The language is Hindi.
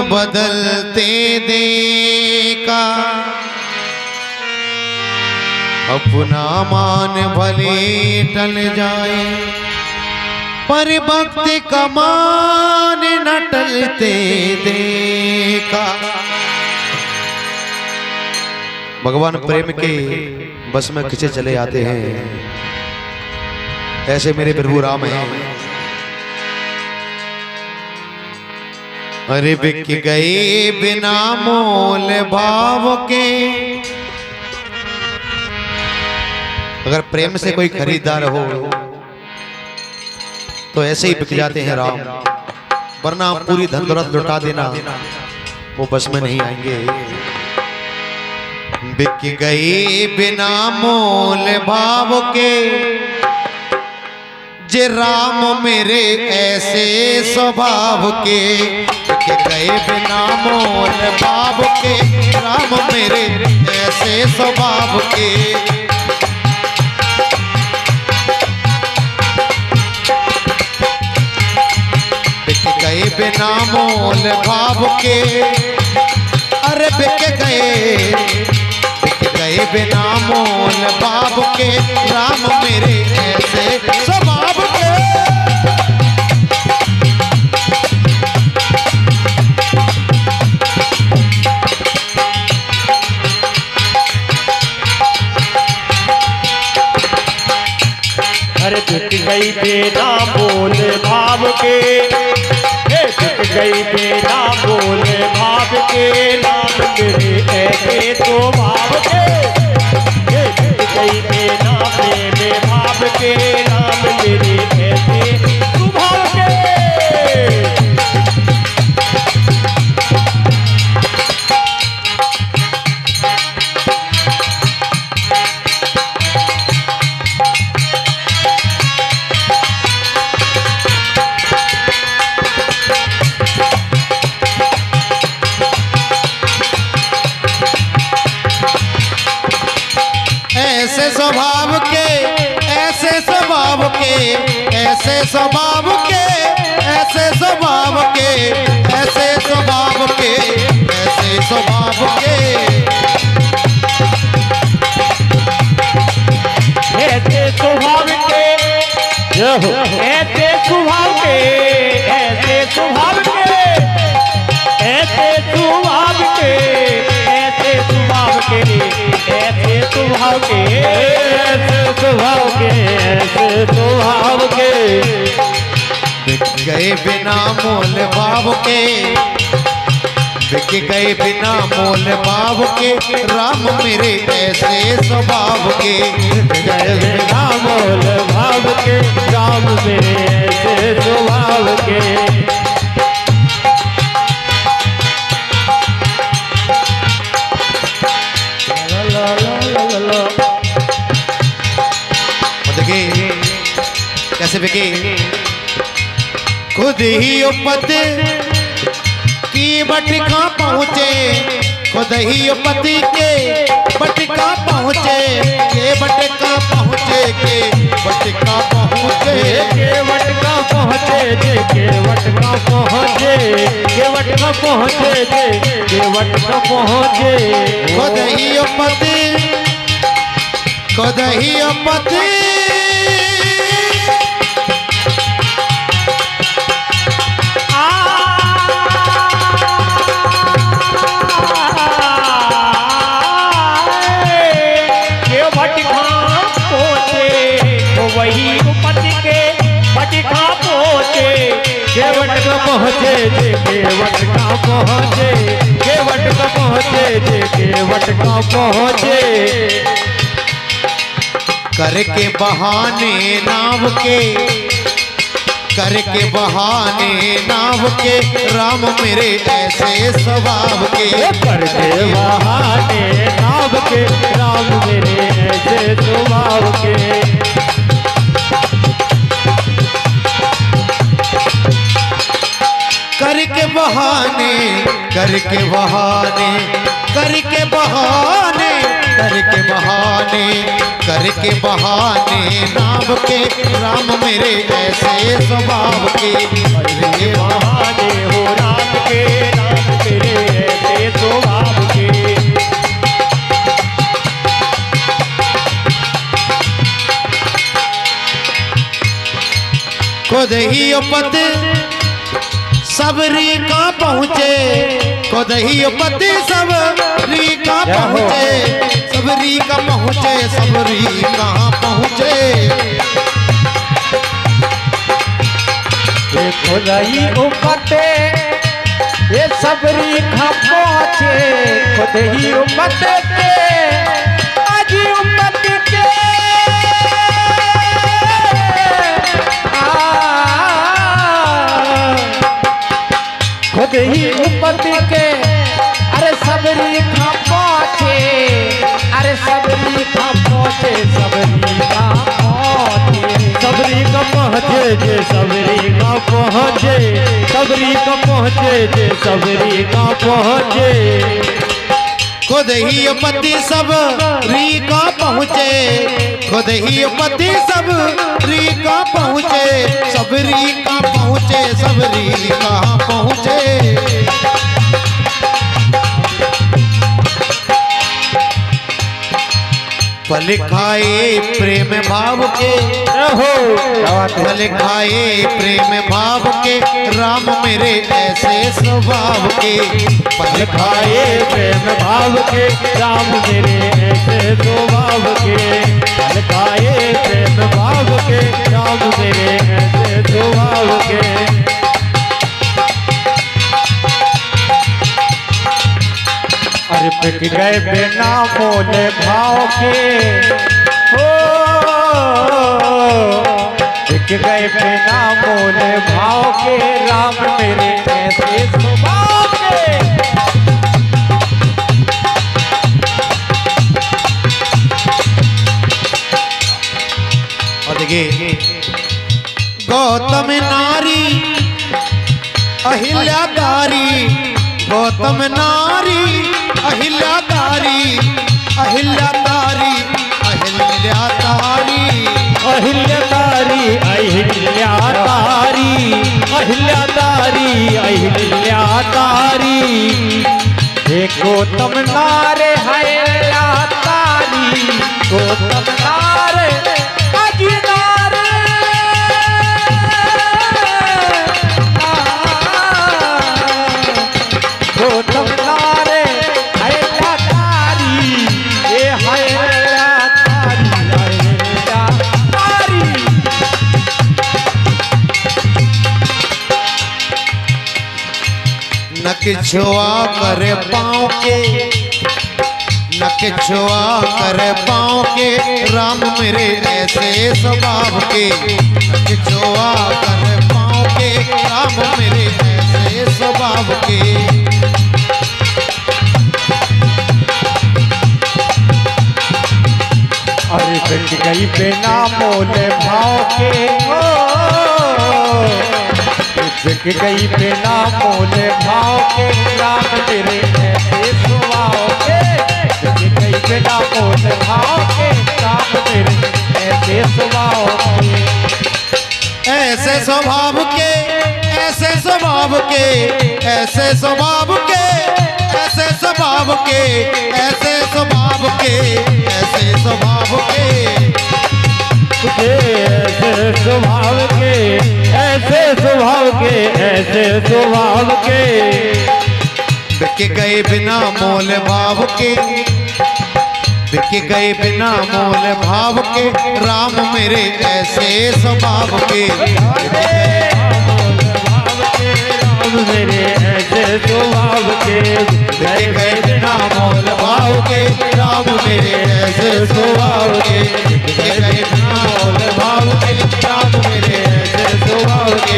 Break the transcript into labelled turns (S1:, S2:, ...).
S1: बदलते देखा अपना मान भले टल जाए पर भक्त का मान न टलते देखा। भगवान प्रेम के बस में खिंचे चले आते हैं, ऐसे मेरे प्रभु राम हैं। अरे बिक गए बिना मोल भाव के। अगर प्रेम से कोई खरीदार हो तो ऐसे ही बिक जाते हैं राम, वरना आप पूरी धन दौलत लुटा देना वो बस में नहीं आएंगे। बिक गए बिना मोल भाव के जे राम मेरे ऐसे स्वभाव के। बिक गए बिना मोल भाव के राम मेरे ऐसे स्वभाव के। बिक गए बिना मोल भाव के। अरे बिक गए बिना मोल भाव के राम मेरे ऐसे स्वभाव के।
S2: अरे बिक गई बिना मोल भाव के, बिक गई बिना मोल भाव के नाम मेरे ऐसे स्वभाव के। बिक गई बिना प्रेम भाव के नाम मेरे ऐसे स्वभाव के।
S1: ऐसे स्वभाव के, ऐसे स्वभाव के, ऐसे स्वभाव के, ऐसे स्वभाव के, ऐसे स्वभाव के, ऐसे स्वभाव के।
S2: ऐसे स्वभाव के, ऐसे स्वभाव के, ऐसे स्वभाव के, ऐसे स्वभाव के, ऐसे स्वभाव के, ऐसे स्वभाव के, ऐसे स्वभाव के, ऐसे स्वभाव के।
S1: बिक गए बिना मोल भाव के, बिक गए बिना मोल भाव के राम मेरे ऐसे स्वभाव के।
S2: बिक गए बिना मोल भाव के राम मेरे ऐसे स्वभाव के।
S1: देखिए कैसे बिके। खुद ही उपत की बटका पहुँचे, खुद ही उपति के बटका पहुँचे, के बटका पहुँचे, के बटका पहुँचे,
S2: के वटका पहुँचे, के वटका पहुँचे, के वटका पहुँचे, के वटका पहुँचे।
S1: खुद ही उपति, खुद ही उपति
S2: वही उपति के बटका पहुँचे, के वटका पहुँचे, के वटका पहुँचे, के वटका पहुँचे, के वटका पहुँचे।
S1: करके बहाने नाव के, करके बहाने नाव के राम मेरे ऐसे स्वभाव के।
S2: करके बहाने नाव के राम मेरे ऐसे स्वभाव के।
S1: करके बहाने, करके बहाने, करके बहाने, करके बहाने, करके बहाने नाम के राम मेरे ऐसे स्वभाव के।
S2: करके बहाने हो राम के, राम
S1: खुद ही पति सबरी का पहुँचे, खुद ही पति सबरी का पहुँचे, सबरी का पहुँचे, सबरी कहाँ पहुँचे।
S2: खुद ही उपते ये सबरी खा पहुँचे, खुद ही उपते के आज उपते के खुद ही उपते के अरे सबरी खा पहुँचे, अरे सबरी खा पहुँचे, सबरी का पहुँचे, सबरी का पहुँचे जे सबरी का पहुँचे, सबरी का पहुँचे जे सबरी का पहुँचे।
S1: खुद ही पति सबरी का पहुँचे, खुद ही पति सबरी का पहुँचे, सबरी का पहुँचे, सबरी कहाँ पहुँचे। पल खाए प्रेम भाव के पल खाए प्रेम भाव के, राम मेरे ऐसे स्वभाव के।
S2: पल खाए प्रेम भाव के, राम मेरे ऐसे स्वभाव के। पल खाए प्रेम भाव के, राम मेरे ऐसे स्वभाव के। अरे बिक गए बिना मोल भाव के, हो बिक गए बिना मोल भाव के, राम मेरे ऐसे स्वभाव के।
S1: और देखिए गौतम नारी अहिल्याकारी, गौतम नारी अहिल्याकारी, अहिल्याकारी, अहिल्याकारी,
S2: अहिल्याकारी, अहिल्याकारी, अहिल्याकारी, अहिल्याकारी। गौतम नारे अहिल्याकारी, गौतम नारे अहिल्याकारी, गौतम नारे अहिल्याकारी, ये अहिल्याकारी, अहिल्याकारी।
S1: न किछुआ करे पाँव के, न किछुआ करे पाँव के, राम मेरे ऐसे स्वभाव के। न किछुआ करे पाँव के, राम मेरे ऐसे स्वभाव के।
S2: अरे बिक गई बिना मोल भाव के, हो बिक गई बिना मोल भाव के, राम तेरे ऐसे स्वभाव के। बिक गई बिना मोल भाव के, राम तेरे ऐसे स्वभाव के।
S1: ऐसे स्वभाव के, ऐसे स्वभाव के, ऐसे स्वभाव के, ऐसे स्वभाव के, ऐसे स्वभाव के, ऐसे स्वभाव के।
S2: ऐसे स्वभाव के, ऐसे स्वभाव के, ऐसे स्वभाव के।
S1: बिक गए बिना मोल भाव के, बिक गए बिना मोल भाव के, राम मेरे ऐसे स्वभाव के।
S2: मेरे ऐसे स्वभाव के,
S1: बिक गए बिना मोल भाव के, राम मेरे ऐसे स्वभाव के। बिक गए बिना मोल भाव के, राम मेरे ऐसे स्वभाव के।